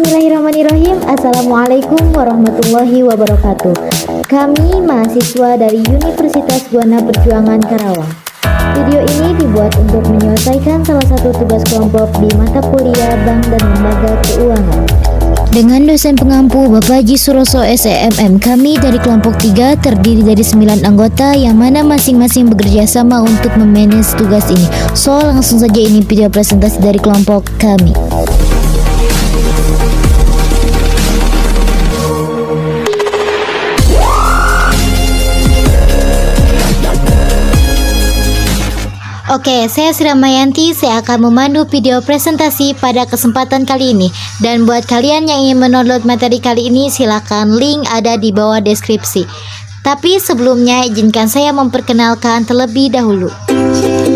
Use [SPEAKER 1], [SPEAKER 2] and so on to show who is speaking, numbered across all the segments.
[SPEAKER 1] Bismillahirrahmanirrahim. Assalamualaikum warahmatullahi wabarakatuh. Kami mahasiswa dari Universitas Buana Perjuangan Karawang. Video ini dibuat untuk menyelesaikan salah satu tugas kelompok di mata kuliah Bank dan Lembaga Keuangan. Dengan dosen pengampu Bapak Haji Suroso SEMM, kami dari kelompok 3 terdiri dari 9 anggota yang mana masing-masing bekerja sama untuk memanage tugas ini. So, langsung saja ini video presentasi dari kelompok kami. Oke, saya Sri Ramayanti. Saya akan memandu video presentasi pada kesempatan kali ini. Dan buat kalian yang ingin mendownload materi kali ini, silakan link ada di bawah deskripsi. Tapi sebelumnya izinkan saya memperkenalkan terlebih dahulu.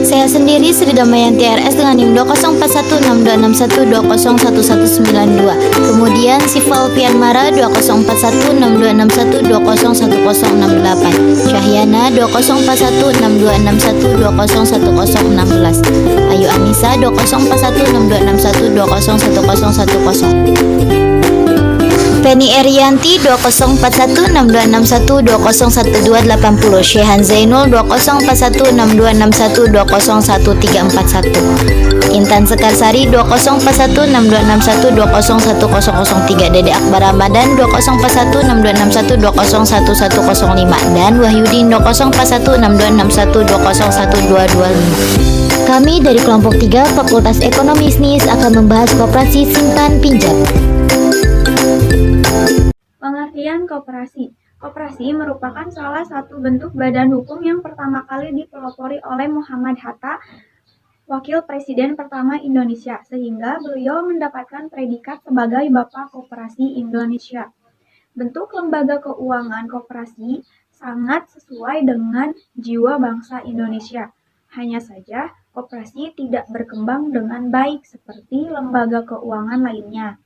[SPEAKER 1] Saya sendiri Sri Damayanti RS dengan NIM 204162612011192. Kemudian Siva Alfian Mara 204162612011068. Cahyana 204162612011016. Ayu Anissa 204162612011010. Penny Erianti 204162612011280. Shehan Zainul 204162612011341. Intan Sekarsari 204162612011003. Dede Akbar Ramadan 204162612011105 dan Wahyudin 204162612011225. Kami dari kelompok 3 Fakultas Ekonomi Bisnis akan membahas koperasi simpan pinjam.
[SPEAKER 2] Pengertian koperasi. Koperasi merupakan salah satu bentuk badan hukum yang pertama kali dipelopori oleh Muhammad Hatta, Wakil Presiden pertama Indonesia, sehingga beliau mendapatkan predikat sebagai Bapak Koperasi Indonesia. Bentuk lembaga keuangan koperasi sangat sesuai dengan jiwa bangsa Indonesia. Hanya saja, koperasi tidak berkembang dengan baik seperti lembaga keuangan lainnya.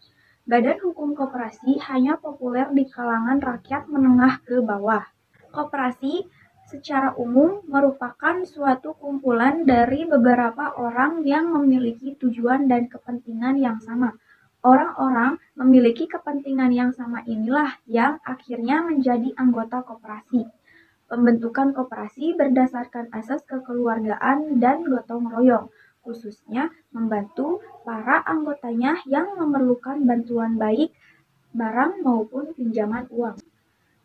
[SPEAKER 2] Badan hukum koperasi hanya populer di kalangan rakyat menengah ke bawah. Koperasi secara umum merupakan suatu kumpulan dari beberapa orang yang memiliki tujuan dan kepentingan yang sama. Orang-orang memiliki kepentingan yang sama inilah yang akhirnya menjadi anggota koperasi. Pembentukan koperasi berdasarkan asas kekeluargaan dan gotong royong, khususnya membantu para anggotanya yang memerlukan bantuan baik barang maupun pinjaman uang.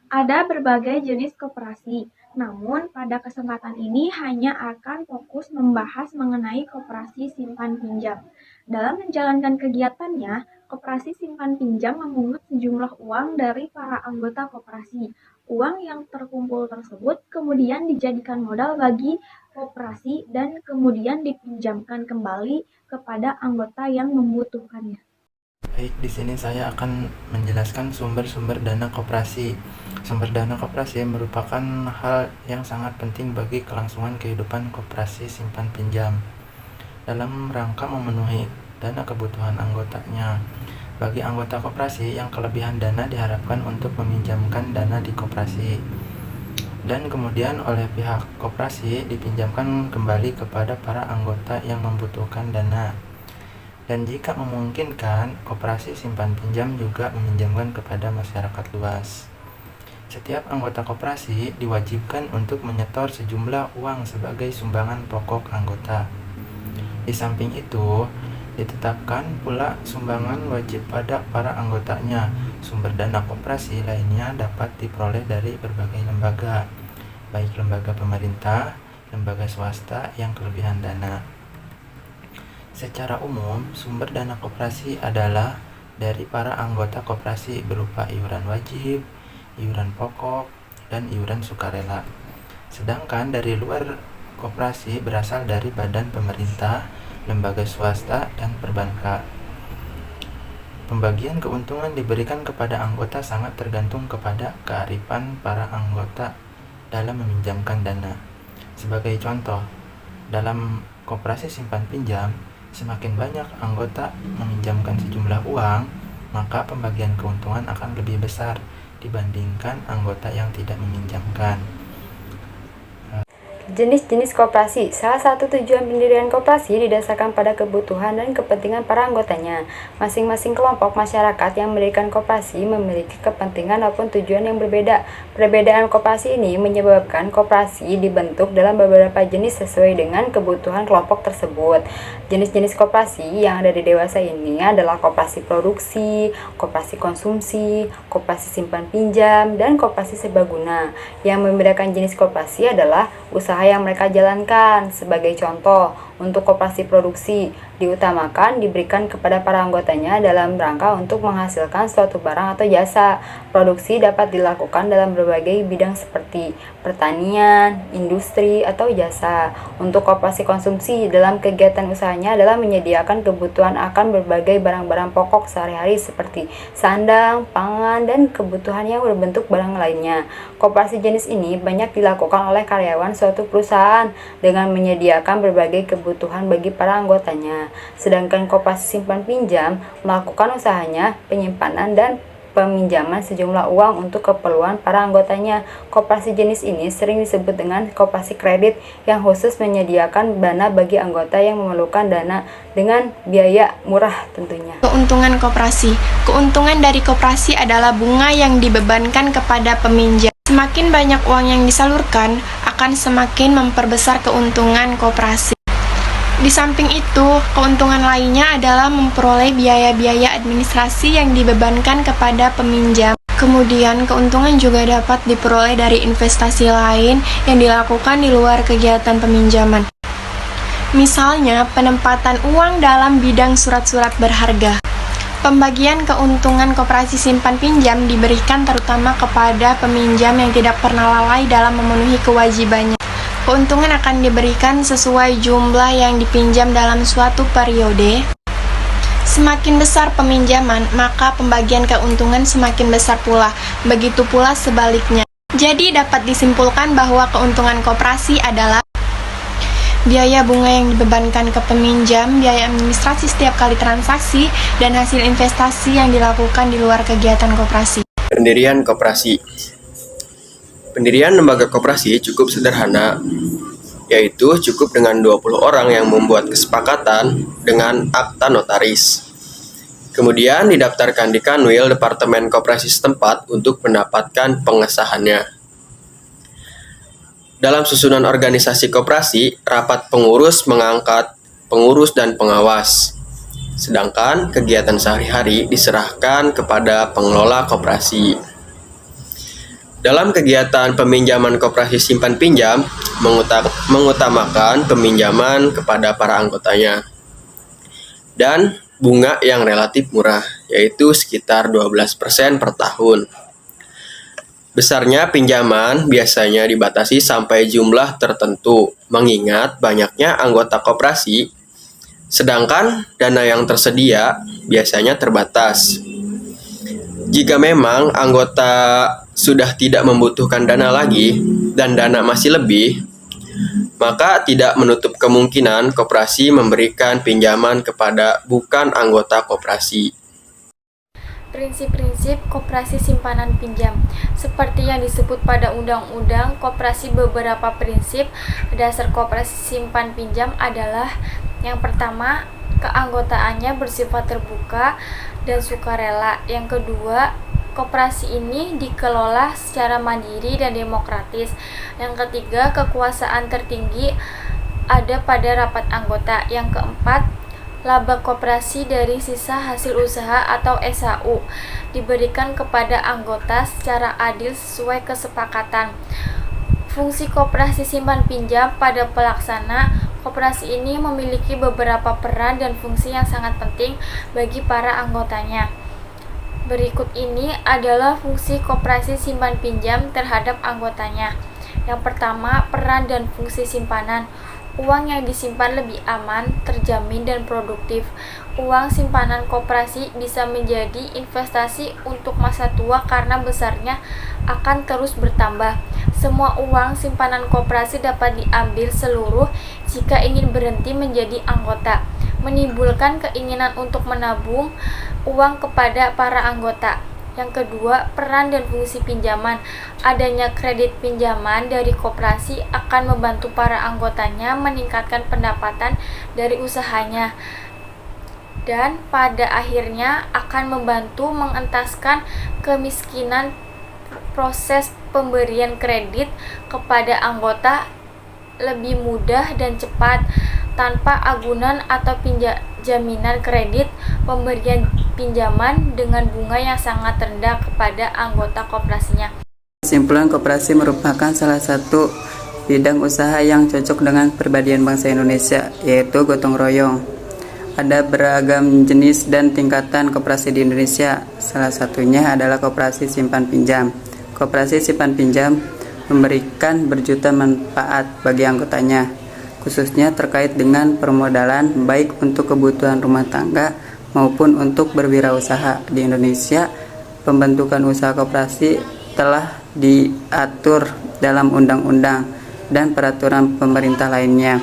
[SPEAKER 2] Ada berbagai jenis koperasi, namun pada kesempatan ini hanya akan fokus membahas mengenai koperasi simpan pinjam. Dalam menjalankan kegiatannya, koperasi simpan pinjam memungut sejumlah uang dari para anggota koperasi. Uang yang terkumpul tersebut kemudian dijadikan modal bagi koperasi dan kemudian dipinjamkan kembali kepada anggota yang membutuhkannya.
[SPEAKER 3] Baik, di sini saya akan menjelaskan sumber-sumber dana koperasi. Sumber dana koperasi merupakan hal yang sangat penting bagi kelangsungan kehidupan koperasi simpan pinjam dalam rangka memenuhi dana kebutuhan anggotanya. Bagi anggota koperasi yang kelebihan dana diharapkan untuk meminjamkan dana di koperasi dan kemudian oleh pihak koperasi dipinjamkan kembali kepada para anggota yang membutuhkan dana. Dan jika memungkinkan, koperasi simpan pinjam juga meminjamkan kepada masyarakat luas. Setiap anggota koperasi diwajibkan untuk menyetor sejumlah uang sebagai sumbangan pokok anggota. Di samping itu, ditetapkan pula sumbangan wajib pada para anggotanya. Sumber dana koperasi lainnya dapat diperoleh dari berbagai lembaga, baik lembaga pemerintah, lembaga swasta yang kelebihan dana. Secara umum, sumber dana koperasi adalah dari para anggota koperasi berupa iuran wajib, iuran pokok, dan iuran sukarela. Sedangkan dari luar koperasi berasal dari badan pemerintah, lembaga swasta, dan perbankan. Pembagian keuntungan diberikan kepada anggota sangat tergantung kepada kearifan para anggota dalam meminjamkan dana. Sebagai contoh, dalam koperasi simpan pinjam, semakin banyak anggota meminjamkan sejumlah uang, maka pembagian keuntungan akan lebih besar dibandingkan anggota yang tidak meminjamkan.
[SPEAKER 4] Jenis-jenis koperasi. Salah satu tujuan pendirian koperasi didasarkan pada kebutuhan dan kepentingan para anggotanya. Masing-masing kelompok masyarakat yang mendirikan koperasi memiliki kepentingan maupun tujuan yang berbeda. Perbedaan koperasi ini menyebabkan koperasi dibentuk dalam beberapa jenis sesuai dengan kebutuhan kelompok tersebut. Jenis-jenis koperasi yang ada di dewasa ini adalah koperasi produksi, koperasi konsumsi, koperasi simpan pinjam, dan koperasi serbaguna. Yang membedakan jenis koperasi adalah usaha yang mereka jalankan. Sebagai contoh, untuk koperasi produksi diutamakan diberikan kepada para anggotanya dalam rangka untuk menghasilkan suatu barang atau jasa. Produksi dapat dilakukan dalam berbagai bidang seperti pertanian, industri, atau jasa. Untuk koperasi konsumsi dalam kegiatan usahanya adalah menyediakan kebutuhan akan berbagai barang-barang pokok sehari-hari seperti sandang, pangan, dan kebutuhan yang berbentuk barang lainnya. Koperasi jenis ini banyak dilakukan oleh karyawan suatu perusahaan dengan menyediakan berbagai kebutuhan bagi para anggotanya. Sedangkan koperasi simpan pinjam melakukan usahanya penyimpanan dan peminjaman sejumlah uang untuk keperluan para anggotanya. Koperasi jenis ini sering disebut dengan koperasi kredit yang khusus menyediakan dana bagi anggota yang memerlukan dana dengan biaya murah tentunya.
[SPEAKER 5] Keuntungan koperasi. Keuntungan dari koperasi adalah bunga yang dibebankan kepada peminjam. Semakin banyak uang yang disalurkan, akan semakin memperbesar keuntungan koperasi. Di samping itu, keuntungan lainnya adalah memperoleh biaya-biaya administrasi yang dibebankan kepada peminjam. Kemudian, keuntungan juga dapat diperoleh dari investasi lain yang dilakukan di luar kegiatan peminjaman. Misalnya, penempatan uang dalam bidang surat-surat berharga. Pembagian keuntungan koperasi simpan pinjam diberikan terutama kepada peminjam yang tidak pernah lalai dalam memenuhi kewajibannya. Keuntungan akan diberikan sesuai jumlah yang dipinjam dalam suatu periode. Semakin besar peminjaman, maka pembagian keuntungan semakin besar pula. Begitu pula sebaliknya. Jadi dapat disimpulkan bahwa keuntungan koperasi adalah biaya bunga yang dibebankan ke peminjam, biaya administrasi setiap kali transaksi, dan hasil investasi yang dilakukan di luar kegiatan koperasi.
[SPEAKER 6] Pendirian koperasi. Pendirian lembaga koperasi cukup sederhana, yaitu cukup dengan 20 orang yang membuat kesepakatan dengan akta notaris. Kemudian didaftarkan di Kanwil Departemen Koperasi setempat untuk mendapatkan pengesahannya. Dalam susunan organisasi koperasi, rapat pengurus mengangkat pengurus dan pengawas. Sedangkan kegiatan sehari-hari diserahkan kepada pengelola koperasi. Dalam kegiatan peminjaman koperasi simpan pinjam, mengutamakan peminjaman kepada para anggotanya. Dan bunga yang relatif murah, yaitu sekitar 12% per tahun. Besarnya pinjaman biasanya dibatasi sampai jumlah tertentu, mengingat banyaknya anggota koperasi, sedangkan dana yang tersedia biasanya terbatas. Jika memang anggota sudah tidak membutuhkan dana lagi dan dana masih lebih, maka tidak menutup kemungkinan koperasi memberikan pinjaman kepada bukan anggota koperasi.
[SPEAKER 7] Prinsip-prinsip koperasi simpanan pinjam. Seperti yang disebut pada undang-undang koperasi, beberapa prinsip dasar koperasi simpan pinjam adalah: yang pertama, keanggotaannya bersifat terbuka dan sukarela. Yang kedua, koperasi ini dikelola secara mandiri dan demokratis. Yang ketiga, kekuasaan tertinggi ada pada rapat anggota. Yang keempat, laba koperasi dari sisa hasil usaha atau SHU diberikan kepada anggota secara adil sesuai kesepakatan. Fungsi koperasi simpan pinjam pada pelaksana koperasi ini memiliki beberapa peran dan fungsi yang sangat penting bagi para anggotanya. Berikut ini adalah fungsi koperasi simpan pinjam terhadap anggotanya. Yang pertama, peran dan fungsi simpanan. Uang yang disimpan lebih aman, terjamin, dan produktif. Uang simpanan koperasi bisa menjadi investasi untuk masa tua karena besarnya akan terus bertambah. Semua uang simpanan koperasi dapat diambil seluruh jika ingin berhenti menjadi anggota, menimbulkan keinginan untuk menabung uang kepada para anggota. Yang kedua, peran dan fungsi pinjaman. Adanya kredit pinjaman dari koperasi akan membantu para anggotanya meningkatkan pendapatan dari usahanya dan pada akhirnya akan membantu mengentaskan kemiskinan. Proses pemberian kredit kepada anggota lebih mudah dan cepat tanpa agunan atau jaminan kredit. Pemberian pinjaman dengan bunga yang sangat rendah kepada anggota koperasinya.
[SPEAKER 8] Kesimpulan, koperasi merupakan salah satu bidang usaha yang cocok dengan perbedaan bangsa Indonesia, yaitu gotong royong. Ada beragam jenis dan tingkatan koperasi di Indonesia. Salah satunya adalah koperasi simpan pinjam. Koperasi simpan pinjam memberikan berjuta manfaat bagi anggotanya, khususnya terkait dengan permodalan baik untuk kebutuhan rumah tangga maupun untuk berwirausaha. Di Indonesia, pembentukan usaha koperasi telah diatur dalam undang-undang dan peraturan pemerintah lainnya.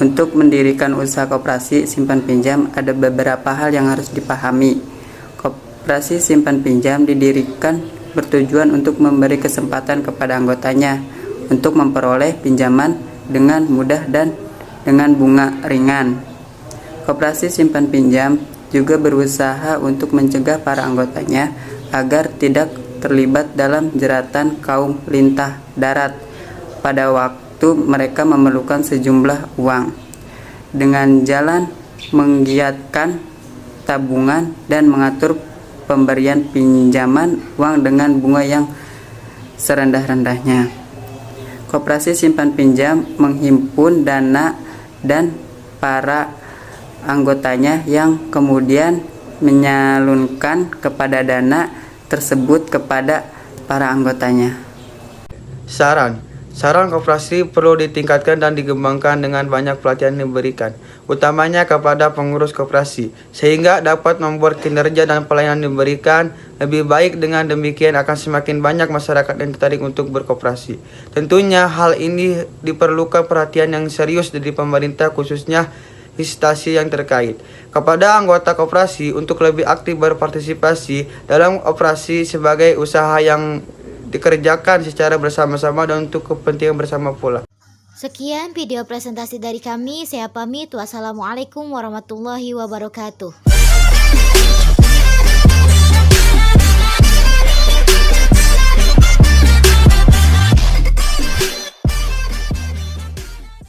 [SPEAKER 8] Untuk mendirikan usaha koperasi simpan pinjam ada beberapa hal yang harus dipahami. Koperasi simpan pinjam didirikan bertujuan untuk memberi kesempatan kepada anggotanya untuk memperoleh pinjaman dengan mudah dan dengan bunga ringan. Koperasi simpan pinjam juga berusaha untuk mencegah para anggotanya agar tidak terlibat dalam jeratan kaum lintah darat pada waktu mereka memerlukan sejumlah uang, dengan jalan menggiatkan tabungan dan mengatur pemberian pinjaman uang dengan bunga yang serendah-rendahnya. Koperasi simpan pinjam menghimpun dana dan para anggotanya yang kemudian menyalurkan kepada dana tersebut kepada para anggotanya.
[SPEAKER 9] Saran koperasi perlu ditingkatkan dan dikembangkan dengan banyak pelatihan yang diberikan, utamanya kepada pengurus koperasi, sehingga dapat membuat kinerja dan pelayanan diberikan lebih baik. Dengan demikian akan semakin banyak masyarakat yang tertarik untuk berkoperasi. Tentunya hal ini diperlukan perhatian yang serius dari pemerintah, khususnya instansi yang terkait, kepada anggota koperasi untuk lebih aktif berpartisipasi dalam operasi sebagai usaha yang dikerjakan secara bersama-sama dan untuk kepentingan bersama pula.
[SPEAKER 1] Sekian video presentasi dari kami. Saya pamit. Wassalamualaikum warahmatullahi wabarakatuh.